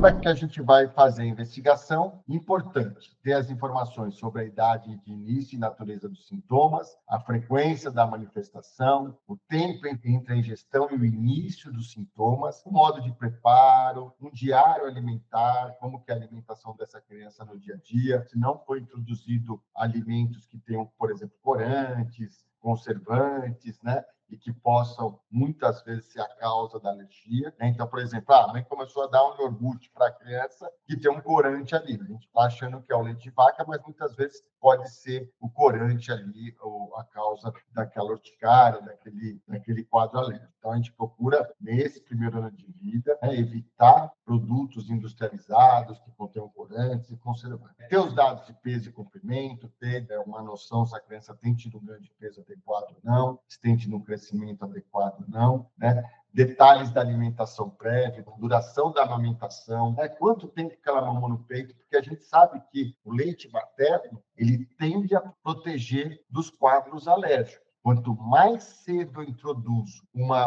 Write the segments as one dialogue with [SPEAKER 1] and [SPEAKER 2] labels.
[SPEAKER 1] como é que a gente vai fazer a investigação? Importante ter as informações sobre a idade de início e natureza dos sintomas, a frequência da manifestação, o tempo entre a ingestão e o início dos sintomas, o modo de preparo, um diário alimentar, como que é a alimentação dessa criança no dia a dia, se não foi introduzido alimentos que tenham, por exemplo, corantes, conservantes, né? E que possam, muitas vezes, ser a causa da alergia. Então, por exemplo, a mãe começou a dar um iogurte para a criança que tem um corante ali. A gente está achando que é o leite de vaca, mas muitas vezes pode ser o corante ali, ou a causa daquela urticária, daquele quadro alérgico. Então, a gente procura, nesse primeiro ano de vida, evitar produtos industrializados que contenham corantes e conservantes. Ter os dados de peso e comprimento, ter uma noção se a criança tem tido um ganho de peso adequado ou não, se tem tido um crescimento adequado ou não, né? Detalhes da alimentação prévia, duração da amamentação, né? Quanto tempo que ela mamou no peito, porque a gente sabe que o leite materno ele tende a proteger dos quadros alérgicos. Quanto mais cedo eu introduzo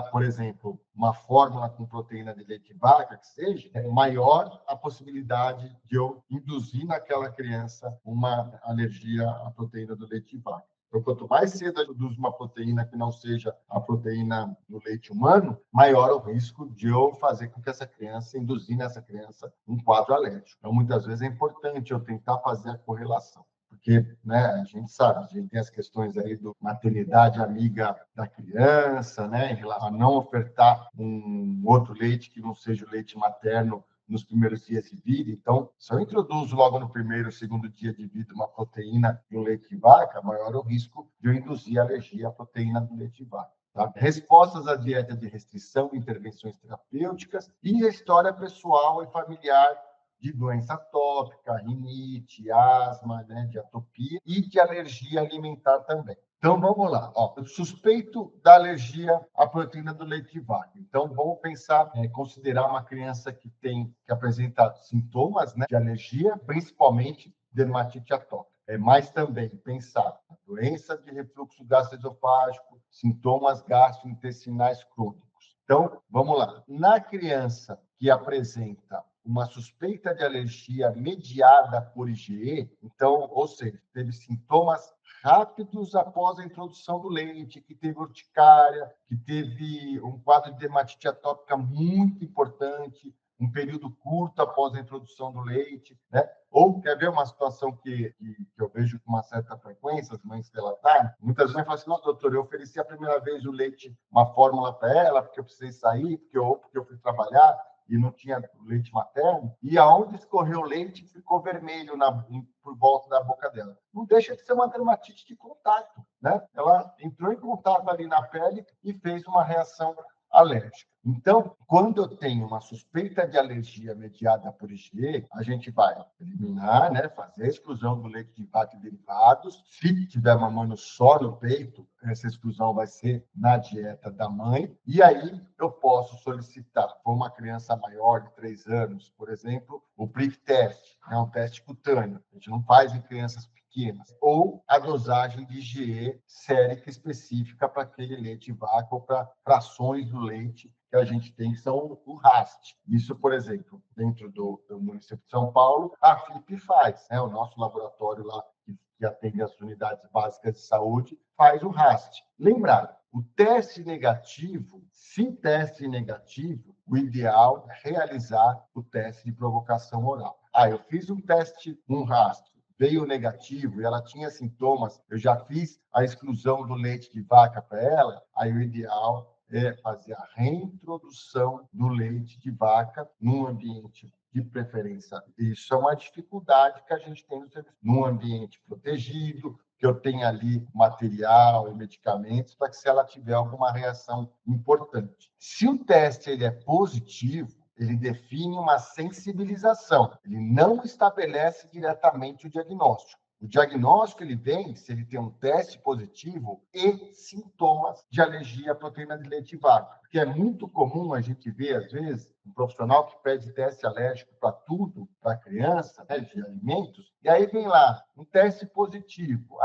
[SPEAKER 1] por exemplo, uma fórmula com proteína de leite de vaca, que seja, maior a possibilidade de eu induzir naquela criança uma alergia à proteína do leite de vaca. Então, quanto mais cedo eu introduzo uma proteína que não seja a proteína do leite humano, maior o risco de eu fazer com que induzir nessa criança um quadro alérgico. Então, muitas vezes é importante eu tentar fazer a correlação. Porque, né, a gente sabe, a gente tem as questões aí do maternidade amiga da criança, né, em relação a não ofertar um outro leite que não seja o leite materno nos primeiros dias de vida. Então, se eu introduzo logo no primeiro, segundo dia de vida uma proteína e um leite de vaca, maior o risco de eu induzir alergia à proteína do leite de vaca. Tá? Respostas à dieta de restrição, intervenções terapêuticas e a história pessoal e familiar de doença atópica, rinite, asma, né, de atopia e de alergia alimentar também. Então, vamos lá. Suspeito da alergia à proteína do leite de vaca. Então, vamos pensar, considerar uma criança que apresenta sintomas, né, de alergia, principalmente dermatite atópica. Mas também pensar na doença de refluxo gastroesofágico, sintomas gastrointestinais crônicos. Então, vamos lá. Na criança que apresenta uma suspeita de alergia mediada por IgE, então, ou seja, teve sintomas rápidos após a introdução do leite, que teve urticária, que teve um quadro de dermatite atópica muito importante, um período curto após a introdução do leite, né? Ou quer ver uma situação que eu vejo com uma certa frequência, as mães relatarem, muitas vezes falam assim, não, doutor, eu ofereci a primeira vez o leite, uma fórmula para ela, porque eu precisei sair, porque eu fui trabalhar, e não tinha leite materno, e aonde escorreu o leite ficou vermelho por volta da boca dela. Não deixa de ser uma dermatite de contato, né? Ela entrou em contato ali na pele e fez uma reação alérgica. Então, quando eu tenho uma suspeita de alergia mediada por IgE, a gente vai eliminar, né, fazer a exclusão do leite de vaca e derivados. Se tiver mamando só no peito, essa exclusão vai ser na dieta da mãe. E aí eu posso solicitar, para uma criança maior de 3 anos, por exemplo, o prick test, é um teste cutâneo. A gente não faz em crianças pequenas. Ou a dosagem de IgE sérica específica para aquele leite de vaca ou para frações do leite que a gente tem, que são o RAST. Isso, por exemplo, dentro do município de São Paulo, a FIP faz, né? O nosso laboratório lá, que atende as unidades básicas de saúde, faz o RAST. Lembrar, o teste negativo, se teste negativo, o ideal é realizar o teste de provocação oral. Eu fiz um teste, um rastro, veio negativo e ela tinha sintomas, eu já fiz a exclusão do leite de vaca para ela, aí o ideal é fazer a reintrodução do leite de vaca num ambiente de preferência. Isso é uma dificuldade que a gente tem no serviço. Num ambiente protegido, que eu tenha ali material e medicamentos para que, se ela tiver alguma reação importante. Se o teste ele é positivo, ele define uma sensibilização. Ele não estabelece diretamente o diagnóstico. O diagnóstico ele vem se ele tem um teste positivo e sintomas de alergia à proteína de leite de vaca. Porque é muito comum a gente ver, às vezes, um profissional que pede teste alérgico para tudo, para a criança, né, de alimentos, e aí vem lá, um teste positivo.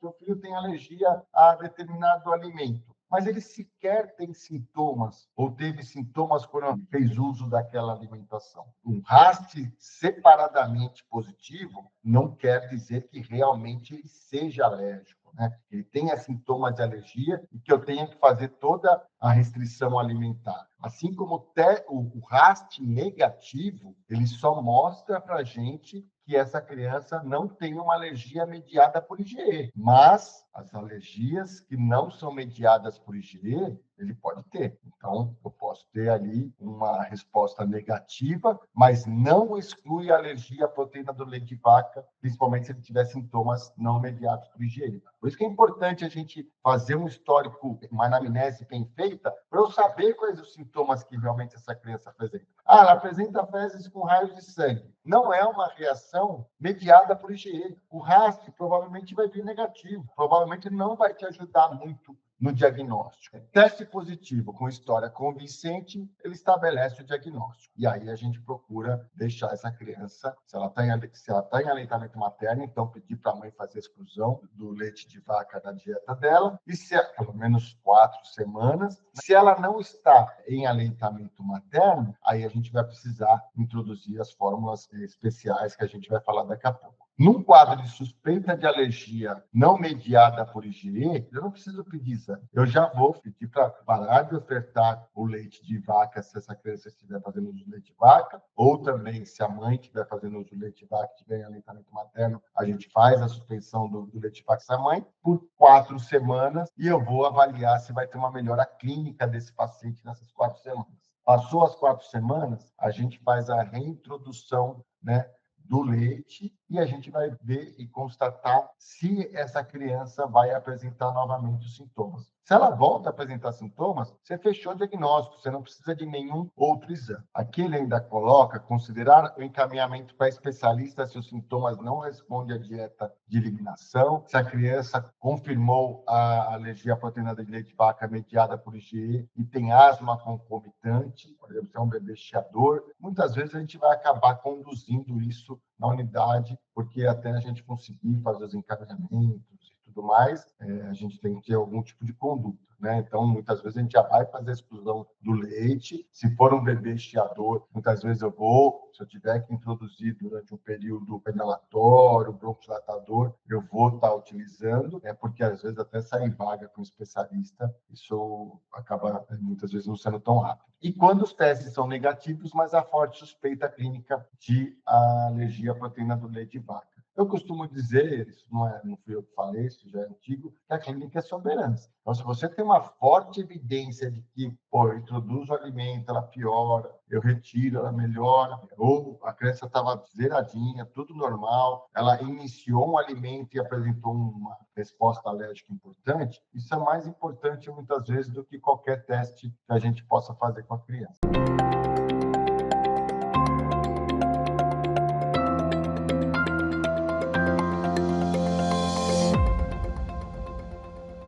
[SPEAKER 1] Seu filho tem alergia a determinado alimento. mas ele sequer tem sintomas ou teve sintomas quando fez uso daquela alimentação. Um RAST separadamente positivo não quer dizer que realmente ele seja alérgico, né? Ele tenha sintomas de alergia e que eu tenha que fazer toda a restrição alimentar. Assim como o RAST negativo, ele só mostra para a gente que essa criança não tem uma alergia mediada por IgE, mas as alergias que não são mediadas por IgE, ele pode ter. Então, eu posso ter ali uma resposta negativa, mas não exclui a alergia à proteína do leite de vaca, principalmente se ele tiver sintomas não mediados por IgE. Por isso que é importante a gente fazer um histórico, uma anamnese bem feita, para eu saber quais os sintomas que realmente essa criança apresenta. Ela apresenta fezes com raios de sangue. Não é uma reação mediada por IgE. O RAST provavelmente vai vir negativo, provavelmente não vai te ajudar muito no diagnóstico. Teste positivo com história convincente, ele estabelece o diagnóstico. E aí a gente procura deixar essa criança, se ela está em aleitamento materno, então pedir para a mãe fazer a exclusão do leite de vaca da dieta dela, e se pelo menos 4 semanas. Se ela não está em aleitamento materno, aí a gente vai precisar introduzir as fórmulas especiais que a gente vai falar daqui a pouco. Num quadro de suspeita de alergia não mediada por IgE, eu não preciso pedir exame. Eu já vou pedir para parar de ofertar o leite de vaca se essa criança estiver fazendo uso de leite de vaca, ou também se a mãe estiver fazendo uso de leite de vaca e estiver em aleitamento materno, a gente faz a suspensão do leite de vaca dessa mãe por 4 semanas e eu vou avaliar se vai ter uma melhora clínica desse paciente nessas 4 semanas. Passou as 4 semanas, a gente faz a reintrodução, né, do leite e a gente vai ver e constatar se essa criança vai apresentar novamente os sintomas. Se ela volta a apresentar sintomas, você fechou o diagnóstico, você não precisa de nenhum outro exame. Aqui ele ainda coloca considerar o encaminhamento para especialista se os sintomas não respondem à dieta de eliminação, se a criança confirmou a alergia à proteína de leite de vaca mediada por IgE e tem asma concomitante, por exemplo, se é um bebê chiador, muitas vezes a gente vai acabar conduzindo isso na unidade, porque até a gente conseguir fazer os encaminhamentos e tudo mais, a gente tem que ter algum tipo de conduta, né? Então, muitas vezes a gente já vai fazer a exclusão do leite. Se for um bebê chiador, muitas vezes eu vou, se eu tiver que introduzir durante um período inalatório, bronquidilatador, eu vou estar utilizando, porque às vezes até sair vaga com especialista, isso acaba muitas vezes não sendo tão rápido. E quando os testes são negativos, mas há forte suspeita clínica de alergia à proteína do leite de vaca. Eu costumo dizer, isso não fui eu que falei, isso já é antigo, que a clínica é soberana. Então, se você tem uma forte evidência de que, eu introduzo o alimento, ela piora, eu retiro, ela melhora, ou a criança estava zeradinha, tudo normal, ela iniciou um alimento e apresentou uma resposta alérgica importante, isso é mais importante muitas vezes do que qualquer teste que a gente possa fazer com a criança.